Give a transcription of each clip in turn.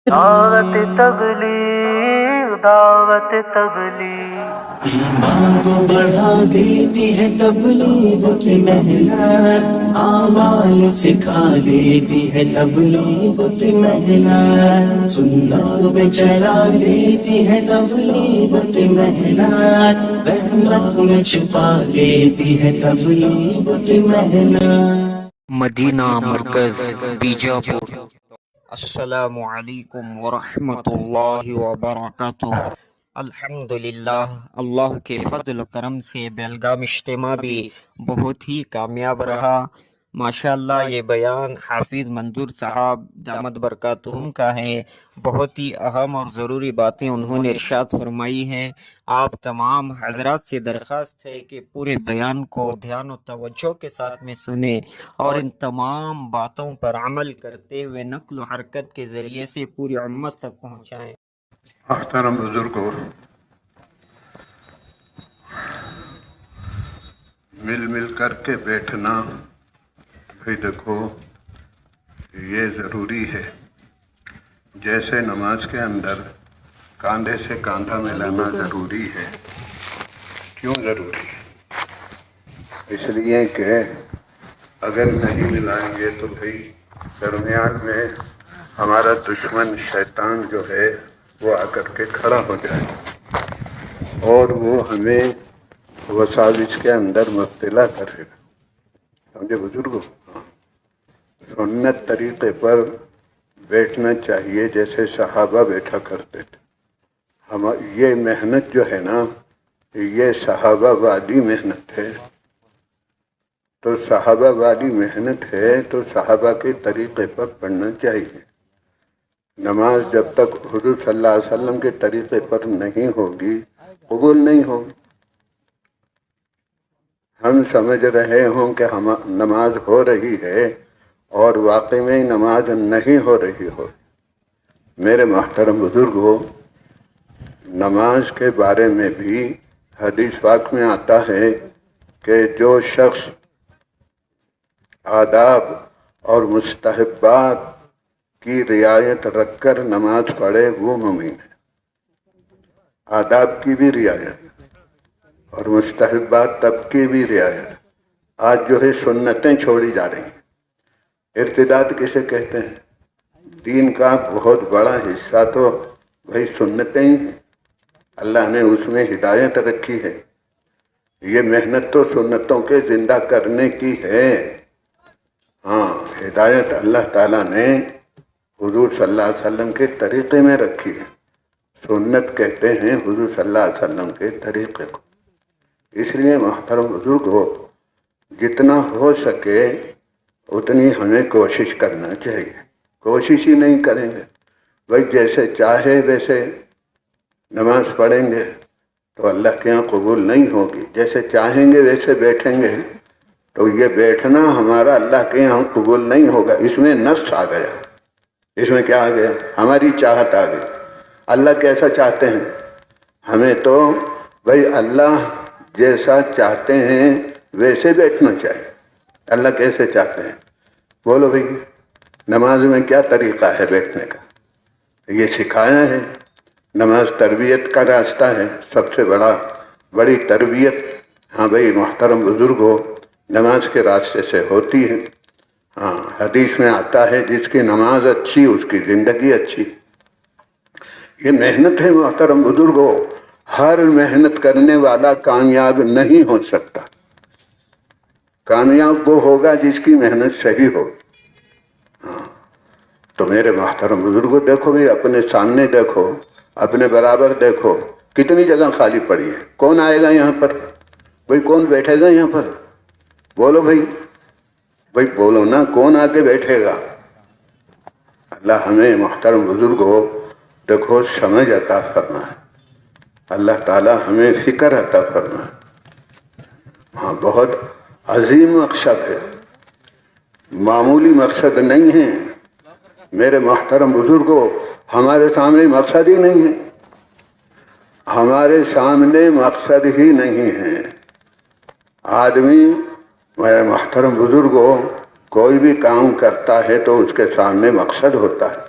دعوت تبلیغ دعوت تبلیغ ایمان کو بڑھا دیتی ہے تبلیغ کی محنت، اعمال سکھا دیتی ہے تبلیغ کی محنت، سنتوں پہ چلا دیتی ہے تبلیغ کی محنت، رحمت میں چھپا دیتی ہے تبلیغ کی محنت۔ مدینہ مرکز بیجاپور۔ السلام علیکم ورحمۃ اللہ وبرکاتہ۔ الحمدللہ، اللہ کے فضل و کرم سے بیلگام اجتماع بھی بہت ہی کامیاب رہا۔ ماشاءاللہ یہ بیان حافظ منظور صاحب دامت برکاتہم کا ہے۔ بہت ہی اہم اور ضروری باتیں انہوں نے ارشاد فرمائی ہیں۔ آپ تمام حضرات سے درخواست ہے کہ پورے بیان کو دھیان و توجہ کے ساتھ میں سنیں اور ان تمام باتوں پر عمل کرتے ہوئے نقل و حرکت کے ذریعے سے پوری امت تک پہنچائیں۔ محترم بزرگوں، مل کر کے بیٹھنا بھائی دیکھو یہ ضروری ہے، جیسے نماز کے اندر کاندھے سے کاندھا ملانا ضروری ہے۔ کیوں ضروری ہے؟ اس لیے کہ اگر نہیں ملائیں گے تو بھائی درمیان میں ہمارا دشمن شیطان جو ہے وہ آ کر کے کھڑا ہو جائے اور وہ ہمیں وساوس کے اندر مبتلا کرے گا۔ سمجھے بزرگوں؟ سنت طریقے پر بیٹھنا چاہیے جیسے صحابہ بیٹھا کرتے تھے۔ یہ محنت جو ہے نا، یہ صحابہ والی محنت ہے، تو صحابہ والی محنت ہے تو صحابہ کے طریقے پر پڑھنا چاہیے۔ نماز جب تک حضور صلی اللہ علیہ وسلم کے طریقے پر نہیں ہوگی قبول نہیں ہوگی۔ ہم سمجھ رہے ہوں کہ نماز ہو رہی ہے اور واقعی میں نماز نہیں ہو رہی ہو۔ میرے محترم بزرگوں، نماز کے بارے میں بھی حدیث پاک میں آتا ہے کہ جو شخص آداب اور مستحبات کی رعایت رکھ کر نماز پڑھے وہ مومن ہے۔ آداب کی بھی رعایت اور مستحبات تب کی بھی رعایت۔ آج جو ہے سنتیں چھوڑی جا رہی ہیں۔ ارتداد کسے کہتے ہیں؟ دین کا بہت بڑا حصہ تو بھائی سنتیں ہی ہیں، اللہ نے اس میں ہدایت رکھی ہے۔ یہ محنت تو سنتوں کے زندہ کرنے کی ہے۔ ہاں، ہدایت اللہ تعالیٰ نے حضور صلی اللہ علیہ وسلم کے طریقے میں رکھی ہے۔ سنت کہتے ہیں حضور صلی اللہ علیہ وسلم کے طریقے کو۔ اس لیے محترم بزرگ ہو، جتنا ہو سکے اتنی ہمیں کوشش کرنا چاہیے۔ کوشش ہی نہیں کریں گے بھائی جیسے چاہے ویسے نماز پڑھیں گے تو اللہ کے یہاں قبول نہیں ہوگی۔ جیسے چاہیں گے ویسے بیٹھیں گے تو یہ بیٹھنا ہمارا اللہ کے یہاں قبول نہیں ہوگا۔ اس میں نفس آ گیا، اس میں کیا آ گیا؟ ہماری چاہت آ گئی۔ اللہ کیسا چاہتے ہیں؟ ہمیں تو بھائی اللہ جیسا چاہتے ہیں ویسے بیٹھنا چاہیے۔ اللہ کیسے چاہتے ہیں؟ بولو بھائی، نماز میں کیا طریقہ ہے بیٹھنے کا؟ یہ سکھایا ہے۔ نماز تربیت کا راستہ ہے، سب سے بڑی تربیت ہاں بھائی محترم بزرگوں نماز کے راستے سے ہوتی ہے۔ ہاں، حدیث میں آتا ہے جس کی نماز اچھی اس کی زندگی اچھی۔ یہ محنت ہے محترم بزرگوں، ہر محنت کرنے والا کامیاب نہیں ہو سکتا۔ کامیاب وہ ہوگا جس کی محنت صحیح ہوگی۔ ہاں، تو میرے محترم بزرگوں دیکھو بھی، اپنے سامنے دیکھو، اپنے برابر دیکھو، کتنی جگہ خالی پڑی ہے۔ کون آئے گا یہاں پر؟ بھائی کون بیٹھے گا یہاں پر؟ بولو بھائی بولو نا، کون آ کے بیٹھے گا؟ اللہ ہمیں محترم بزرگوں دیکھو سمجھ عطا فرمائے، اللہ تعالی ہمیں فکر عطا فرمائے۔ ہاں، بہت عظیم مقصد ہے، معمولی مقصد نہیں ہے۔ میرے محترم بزرگوں، ہمارے سامنے مقصد ہی نہیں ہے، ہمارے سامنے مقصد ہی نہیں ہے۔ آدمی میرے محترم بزرگوں کوئی بھی کام کرتا ہے تو اس کے سامنے مقصد ہوتا ہے۔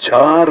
4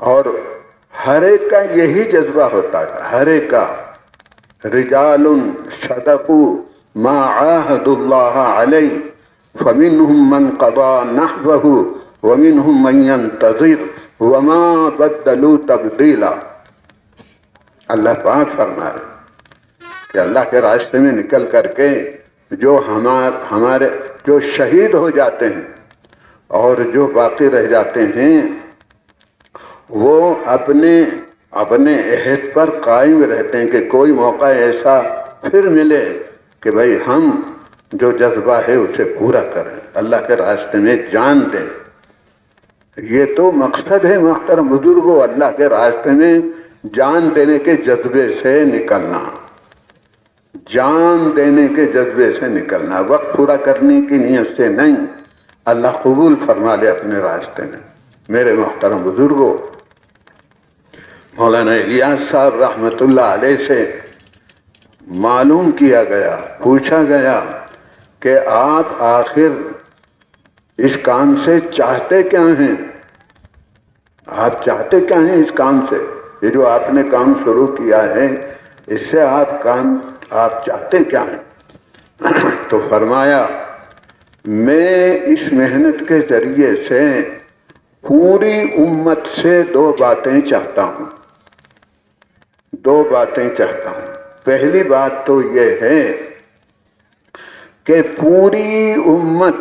اور ہر ایک کا یہی جذبہ ہوتا ہے، ہر ایک کا. رجال صدقوا ما عاهدوا الله عليه فمنهم من قضى نحبه ومنهم من ينتظر وما بدلوا تبدیلا. اللہ پاک فرما رہے کہ اللہ کے راستے میں نکل کر کے جو ہمارے جو شہید ہو جاتے ہیں اور جو باقی رہ جاتے ہیں وہ اپنے عہد پر قائم رہتے ہیں کہ کوئی موقع ایسا پھر ملے کہ بھئی ہم جو جذبہ ہے اسے پورا کریں، اللہ کے راستے میں جان دیں. یہ تو مقصد ہے محترم بزرگوں، اللہ کے راستے میں جان دینے کے جذبے سے نکلنا، جان دینے کے جذبے سے نکلنا، وقت پورا کرنے کی نیت سے نہیں. اللہ قبول فرما لے اپنے راستے میں. میرے محترم بزرگوں، مولانا الیاس صاحب رحمۃ اللہ علیہ سے معلوم کیا گیا، پوچھا گیا کہ آپ آخر اس کام سے چاہتے کیا ہیں؟ آپ چاہتے کیا ہیں اس کام سے؟ یہ جو آپ نے کام شروع کیا ہے اس سے آپ چاہتے کیا ہیں؟ تو فرمایا میں اس محنت کے ذریعے سے پوری امت سے دو باتیں چاہتا ہوں. دو باتیں چاہتا ہوں. پہلی بات تو یہ ہے کہ پوری امت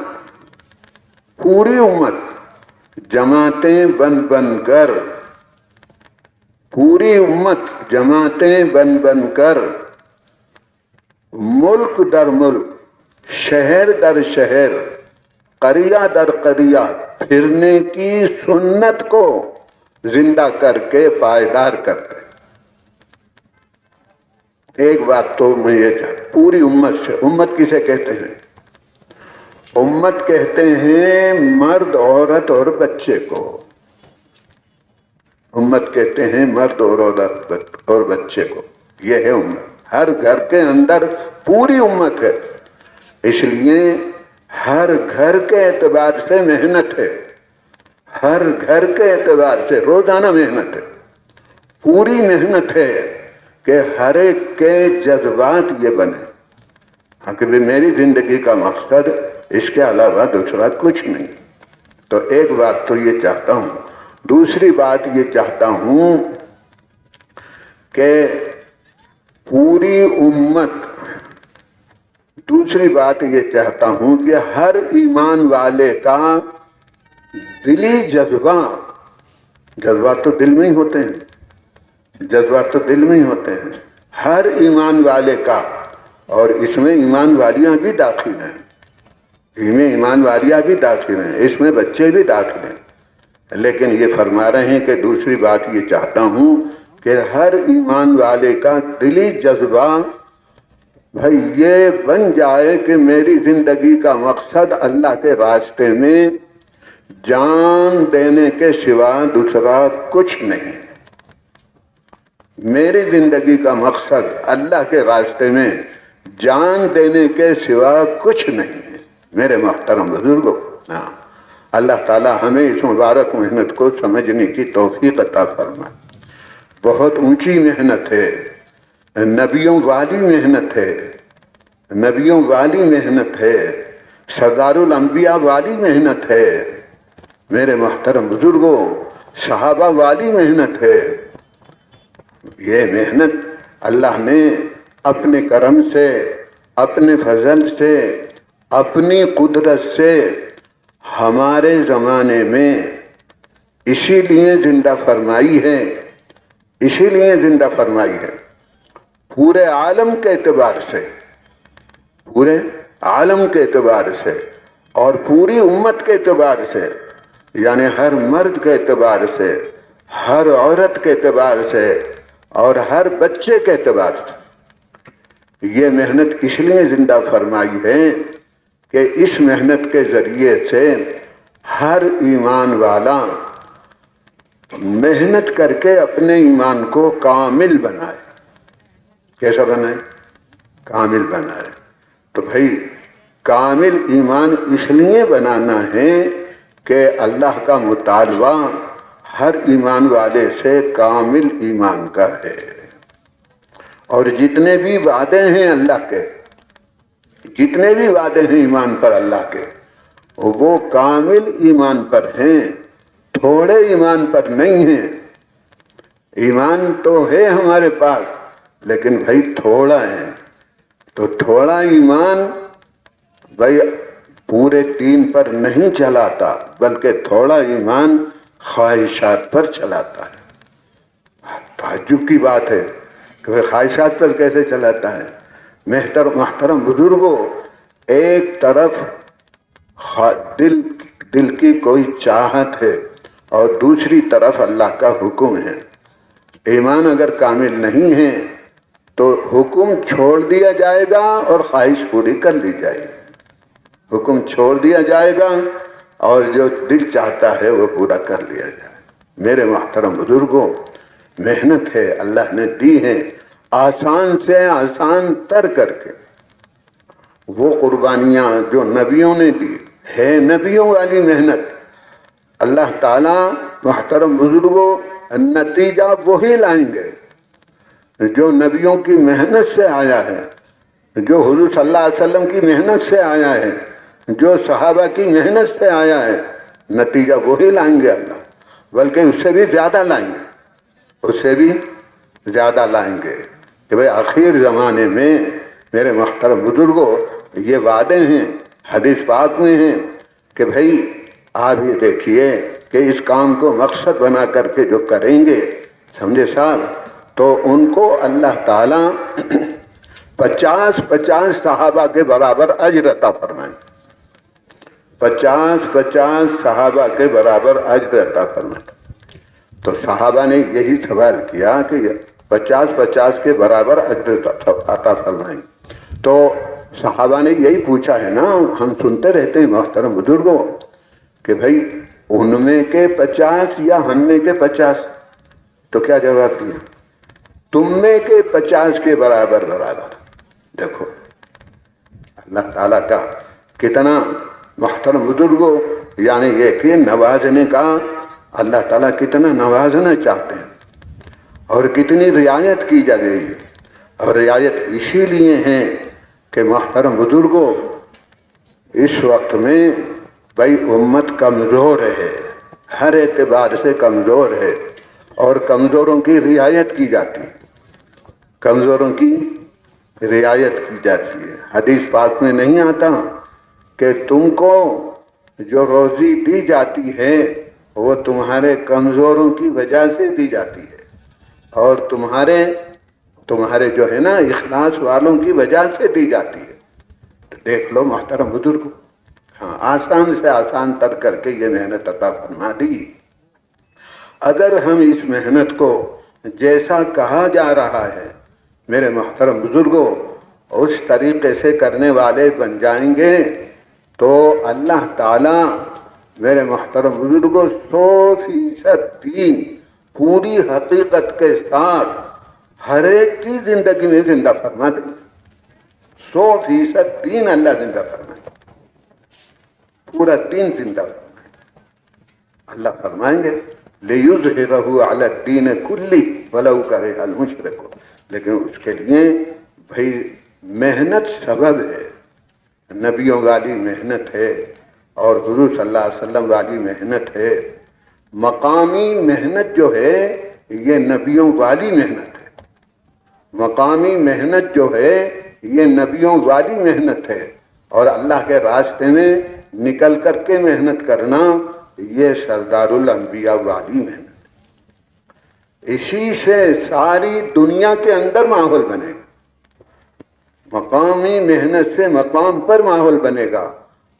جماعتیں بن کر، پوری امت جماعتیں بن کر ملک در ملک، شہر در شہر، قریہ در قریہ پھرنے کی سنت کو زندہ کر کے پائیدار کرتے. ایک بات تو میں یہ چاہتا ہوں پوری امت سے. امت کسے کہتے ہیں؟ امت کہتے ہیں مرد، عورت اور بچے کو. امت کہتے ہیں مرد اور عورت اور بچے کو. یہ ہے امت. ہر گھر کے اندر پوری امت ہے. اس لیے ہر گھر کے اعتبار سے محنت ہے، ہر گھر کے اعتبار سے روزانہ محنت ہے، پوری محنت ہے کہ ہر ایک کے جذبات یہ بنے. ہاں کہ میری زندگی کا مقصد اس کے علاوہ دوسرا کچھ نہیں. تو ایک بات تو یہ چاہتا ہوں. دوسری بات یہ چاہتا ہوں کہ پوری امت، دوسری بات یہ چاہتا ہوں کہ ہر ایمان والے کا دلی جذبات تو دل میں ہی ہوتے ہیں، جذبات تو دل میں ہی ہوتے ہیں ہر ایمان والے کا. اور اس میں ایمان والیاں بھی داخل ہیں، اس میں ایمان والیاں بھی داخل ہیں، اس میں بچے بھی داخل ہیں. لیکن یہ فرما رہے ہیں کہ دوسری بات یہ چاہتا ہوں کہ ہر ایمان والے کا دلی جذبہ بھائی یہ بن جائے کہ میری زندگی کا مقصد اللہ کے راستے میں جان دینے کے سوا دوسرا کچھ نہیں. میری زندگی کا مقصد اللہ کے راستے میں جان دینے کے سوا کچھ نہیں ہے. میرے محترم بزرگوں، اللہ تعالی ہمیں اس مبارک محنت کو سمجھنے کی توفیق عطا فرمائے. بہت اونچی محنت ہے، نبیوں والی محنت ہے، نبیوں والی محنت ہے، سردار الانبیاء والی محنت ہے. میرے محترم بزرگوں، صحابہ والی محنت ہے. یہ محنت اللہ نے اپنے کرم سے، اپنے فضل سے، اپنی قدرت سے ہمارے زمانے میں اسی لیے زندہ فرمائی ہے، اسی لیے زندہ فرمائی ہے. پورے عالم کے اعتبار سے، پورے عالم کے اعتبار سے اور پوری امت کے اعتبار سے، یعنی ہر مرد کے اعتبار سے، ہر عورت کے اعتبار سے اور ہر بچے کے اعتبار سے یہ محنت اس لیے زندہ فرمائی ہے کہ اس محنت کے ذریعے سے ہر ایمان والا محنت کر کے اپنے ایمان کو کامل بنائے. کیسا بنائے؟ کامل بنائے. تو بھائی کامل ایمان اس لیے بنانا ہے کہ اللہ کا مطالبہ ہر ایمان والے سے کامل ایمان کا ہے، اور جتنے بھی وعدے ہیں اللہ کے، جتنے بھی وعدے ہیں ایمان پر اللہ کے، وہ کامل ایمان پر ہیں، تھوڑے ایمان پر نہیں ہیں۔ ایمان تو ہے ہمارے پاس لیکن بھائی تھوڑا ہے، تو تھوڑا ایمان بھائی پورے دین پر نہیں چلاتا، بلکہ تھوڑا ایمان خواہشات پر چلاتا ہے۔ تعجب کی بات ہے کہ وہ خواہشات پر کیسے چلاتا ہے؟ محترم بزرگوں، ایک طرف دل کی کوئی چاہت ہے اور دوسری طرف اللہ کا حکم ہے۔ ایمان اگر کامل نہیں ہے تو حکم چھوڑ دیا جائے گا اور خواہش پوری کر لی جائے گی، حکم چھوڑ دیا جائے گا اور جو دل چاہتا ہے وہ پورا کر لیا جائے۔ میرے محترم بزرگوں، محنت ہے اللہ نے دی ہے، آسان سے آسان تر کر کے۔ وہ قربانیاں جو نبیوں نے دی ہے، نبیوں والی محنت، اللہ تعالیٰ محترم بزرگوں نتیجہ وہی لائیں گے جو نبیوں کی محنت سے آیا ہے، جو حضور صلی اللہ علیہ وسلم کی محنت سے آیا ہے، جو صحابہ کی محنت سے آیا ہے، نتیجہ وہی لائیں گے اللہ، بلکہ اس سے بھی زیادہ لائیں گے، اس سے بھی زیادہ لائیں گے۔ کہ بھئی آخر زمانے میں میرے محترم بزرگوں یہ وعدے ہیں، حدیث پاک میں ہیں کہ بھئی آپ یہ دیکھیے کہ اس کام کو مقصد بنا کر کے جو کریں گے، سمجھے صاحب، تو ان کو اللہ تعالیٰ 50 صحابہ کے برابر اجر عطا فرمائیں، 50 صحابہ کے برابر اجر عطا فرمائیں۔ تو صحابہ نے یہی سوال کیا کہ 50 کے برابر اجر عطا فرمائیں، تو صحابہ نے یہی پوچھا ہے نا، ہم سنتے رہتے ہیں محترم بزرگوں کہ بھئی ان میں کے 50 یا ہم میں کے 50، تو کیا جواب دیا؟ تم میں کے 50 کے برابر۔ دیکھو اللہ تعالیٰ کا کتنا محترم بزرگوں، یعنی یہ کہ نوازنے کا اللہ تعالیٰ کتنا نوازنا چاہتے ہیں اور کتنی رعایت کی جا گئی ہے، اور رعایت اسی لیے ہے کہ محترم بزرگوں اس وقت میں بھائی امت کمزور ہے، ہر اعتبار سے کمزور ہے، اور کمزوروں کی رعایت کی جاتی ہے، کمزوروں کی رعایت کی جاتی ہے۔ حدیث پاک میں نہیں آتا کہ تم کو جو روزی دی جاتی ہے وہ تمہارے کمزوروں کی وجہ سے دی جاتی ہے، اور تمہارے جو ہے نا اخلاص والوں کی وجہ سے دی جاتی ہے۔ تو دیکھ لو محترم بزرگ، ہاں آسان سے آسان تر کر کے یہ محنت عطا فرما دی۔ اگر ہم اس محنت کو جیسا کہا جا رہا ہے میرے محترم بزرگوں اس طریقے سے کرنے والے بن جائیں گے تو اللہ تعالیٰ میرے محترم بزرگوں 100% دین پوری حقیقت کے ساتھ ہر ایک کی زندگی میں زندہ فرما دیں گے۔ 100% دین اللہ زندہ فرمائیں گے، پورا دین زندہ فرمائیں گے۔ اللہ فرمائیں گے لِيُظْهِرَهُ عَلَى الدِّينِ كُلِّهِ وَلَوْ كَرِهَ الْمُشْرِكُونَ، لیکن اس کے لیے بھائی محنت سبب ہے، نبیوں والی محنت ہے اور حضور صلی اللہ علیہ وسلم والی محنت ہے۔ مقامی محنت جو ہے یہ نبیوں والی محنت ہے، مقامی محنت جو ہے یہ نبیوں والی محنت ہے، اور اللہ کے راستے میں نکل کر کے محنت کرنا یہ سردار الانبیاء والی محنت ہے۔ اسی سے ساری دنیا کے اندر ماحول بنے گا، مقامی محنت سے مقام پر ماحول بنے گا،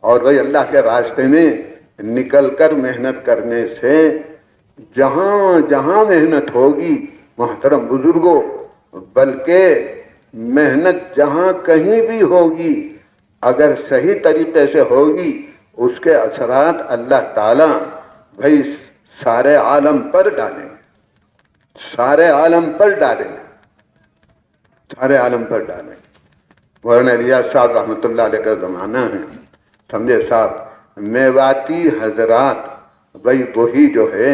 اور وہی اللہ کے راستے میں نکل کر محنت کرنے سے جہاں جہاں محنت ہوگی محترم بزرگوں، بلکہ محنت جہاں کہیں بھی ہوگی اگر صحیح طریقے سے ہوگی اس کے اثرات اللہ تعالیٰ بھائی سارے عالم پر ڈالیں گے، سارے عالم پر ڈالیں گے، سارے عالم پر ڈالیں گے۔ مولانا الیاس صاحب رحمۃ اللہ علیہ کا زمانہ ہے، سمجھے صاحب، میواتی حضرات بھائی وہی جو ہے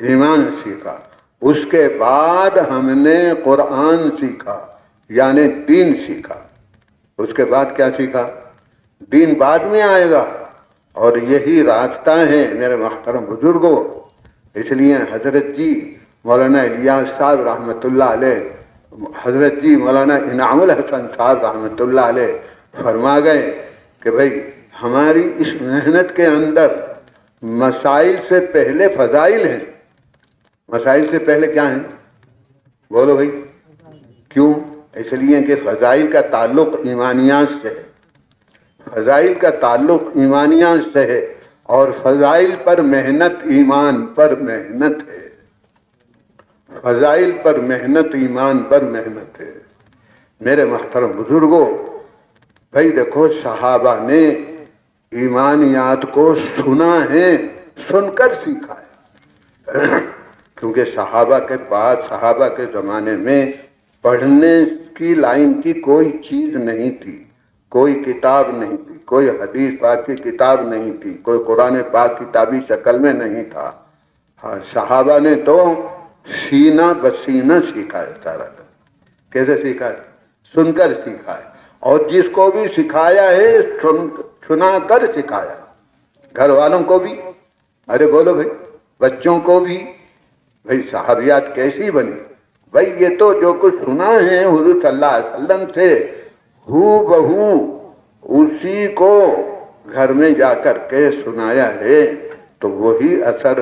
ایمان سیکھا، اس کے بعد ہم نے قرآن سیکھا یعنی دین سیکھا۔ اس کے بعد کیا سیکھا؟ دین بعد میں آئے گا، اور یہی راستہ ہے میرے محترم بزرگوں۔ اس لیے حضرت جی مولانا الیاس صاحب رحمۃ اللہ علیہ، حضرت جی مولانا انعام الحسن صاحب رحمۃ اللہ علیہ فرما گئے کہ بھائی ہماری اس محنت کے اندر مسائل سے پہلے فضائل ہیں۔ مسائل سے پہلے کیا ہیں؟ بولو بھائی، کیوں؟ اس لیے کہ فضائل کا تعلق ایمانیات سے ہے، فضائل کا تعلق ایمانیات سے ہے، اور فضائل پر محنت ایمان پر محنت ہے، فضائل پر محنت ایمان پر محنت ہے۔ میرے محترم بزرگوں، بھائی دیکھو صحابہ نے ایمانیات کو سنا ہے، سن کر سیکھا ہے، کیونکہ صحابہ کے بعد، صحابہ کے زمانے میں پڑھنے کی لائن کی کوئی چیز نہیں تھی، کوئی کتاب نہیں تھی، کوئی حدیث پاک کی کتاب نہیں تھی، کوئی قرآن پاک کتابی شکل میں نہیں تھا۔ ہاں، صحابہ نے تو سینہ بسینہ سیکھا ہے سارا۔ کیسے سیکھا ہے؟ سن کر سیکھا ہے، اور جس کو بھی سکھایا ہے سنا کر سکھایا، گھر والوں کو بھی، ارے بولو بھائی، بچوں کو بھی۔ بھائی صحابیات کیسی بنی؟ بھائی یہ تو جو کچھ سنا ہے حضور صلی اللہ علیہ وسلم سے ہو بہو اسی کو گھر میں جا کر کے سنایا ہے، تو وہی اثر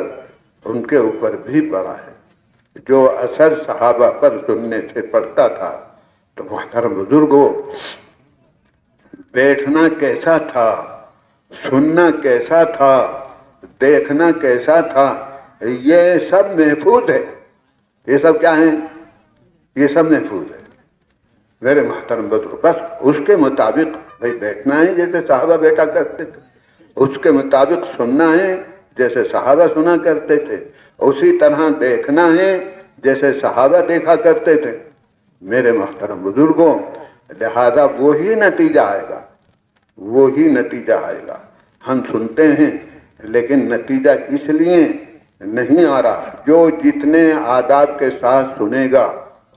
ان کے اوپر بھی پڑا ہے جو اثر صحابہ پر سننے سے پڑتا تھا۔ تو محترم بزرگوں، بیٹھنا کیسا تھا، سننا کیسا تھا، دیکھنا کیسا تھا، یہ سب محفوظ ہے۔ یہ سب کیا ہیں؟ یہ سب محفوظ ہے میرے محترم بزرگ۔ بس اس کے مطابق بھائی بیٹھنا ہے جیسے صحابہ بیٹھا کرتے تھے، اس کے مطابق سننا ہے جیسے صحابہ سنا کرتے تھے، اسی طرح دیکھنا ہے جیسے صحابہ دیکھا کرتے تھے میرے محترم بزرگوں۔ لہذا وہی نتیجہ آئے گا، وہی نتیجہ آئے گا۔ ہم سنتے ہیں لیکن نتیجہ اس لیے نہیں آ رہا، جو جتنے آداب کے ساتھ سنے گا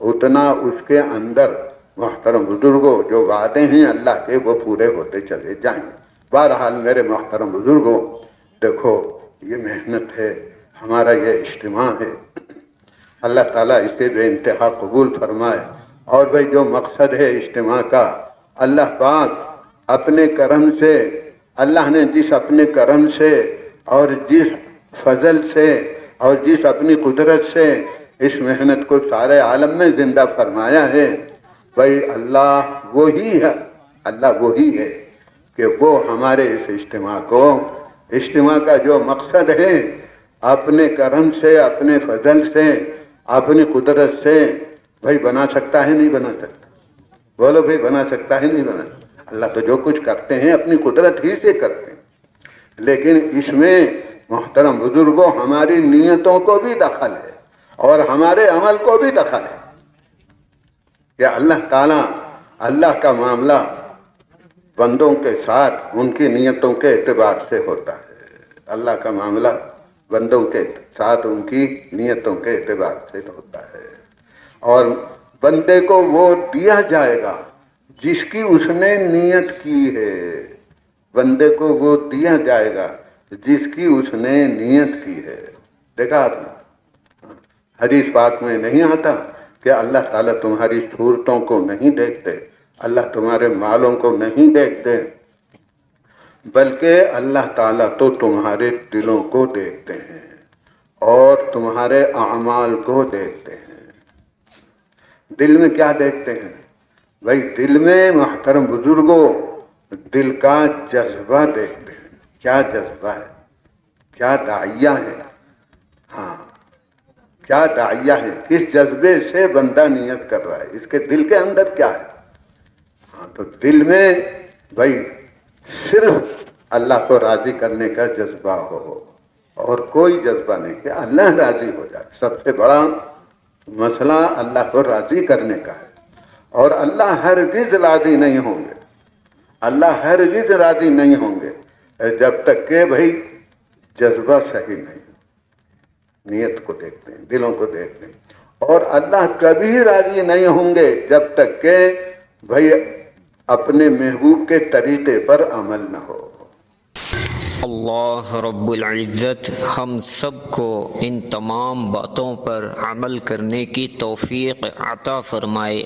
اتنا اس کے اندر محترم بزرگوں جو وعدے ہیں اللہ کے وہ پورے ہوتے چلے جائیں۔ بہرحال میرے محترم بزرگوں، دیکھو یہ محنت ہے، ہمارا یہ اجتماع ہے، اللہ تعالیٰ اسے بے انتہا قبول فرمائے۔ اور بھائی جو مقصد ہے اجتماع کا، اللہ پاک اپنے کرم سے، اللہ نے جس اپنے کرم سے اور جس فضل سے اور جس اپنی قدرت سے اس محنت کو سارے عالم میں زندہ فرمایا ہے، بھائی اللہ وہی ہے، اللہ وہی ہے کہ وہ ہمارے اس اجتماع کا جو مقصد ہے اپنے کرم سے، اپنے فضل سے، اپنی قدرت سے بھائی بنا سکتا ہے نہیں بنا سکتا؟ بولو بھائی بنا سکتا ہے نہیں بنا سکتا؟ اللہ تو جو کچھ کرتے ہیں اپنی قدرت ہی سے کرتے ہیں، لیکن اس میں محترم بزرگوں ہماری نیتوں کو بھی دخل ہے اور ہمارے عمل کو بھی دخل ہے کہ اللہ تعالیٰ، اللہ کا معاملہ بندوں کے ساتھ ان کی نیتوں کے اعتبار سے ہوتا ہے۔ اللہ کا معاملہ بندوں کے ساتھ ان کی نیتوں کے اعتبار سے ہوتا ہے، اور بندے کو وہ دیا جائے گا جس کی اس نے نیت کی ہے، بندے کو وہ دیا جائے گا جس کی اس نے نیت کی ہے۔ دیکھا آپ نے حدیث پاک میں نہیں آتا کہ اللہ تعالیٰ تمہاری صورتوں کو نہیں دیکھتے، اللہ تمہارے مالوں کو نہیں دیکھتے، بلکہ اللہ تعالیٰ تو تمہارے دلوں کو دیکھتے ہیں اور تمہارے اعمال کو دیکھتے ہیں۔ دل میں کیا دیکھتے ہیں؟ بھائی دل میں محترم بزرگوں دل کا جذبہ دیکھتے ہیں، کیا جذبہ ہے، کیا داعیہ ہے، ہاں کیا داعیہ ہے، کس جذبے سے بندہ نیت کر رہا ہے، اس کے دل کے اندر کیا ہے۔ ہاں تو دل میں بھائی صرف اللہ کو راضی کرنے کا جذبہ ہو اور کوئی جذبہ نہیں کہ اللہ راضی ہو جائے۔ سب سے بڑا مسئلہ اللہ کو راضی کرنے کا ہے، اور اللہ ہرگز راضی نہیں ہوں گے، اللہ ہرگز راضی نہیں ہوں گے جب تک کہ بھائی جذبہ صحیح نہیں، نیت کو دیکھتے ہیں، دلوں کو دیکھتے ہیں. اور اللہ کبھی راضی نہیں ہوں گے جب تک کہ بھائی اپنے محبوب کے طریقے پر عمل نہ ہو. اللہ رب العزت ہم سب کو ان تمام باتوں پر عمل کرنے کی توفیق عطا فرمائے.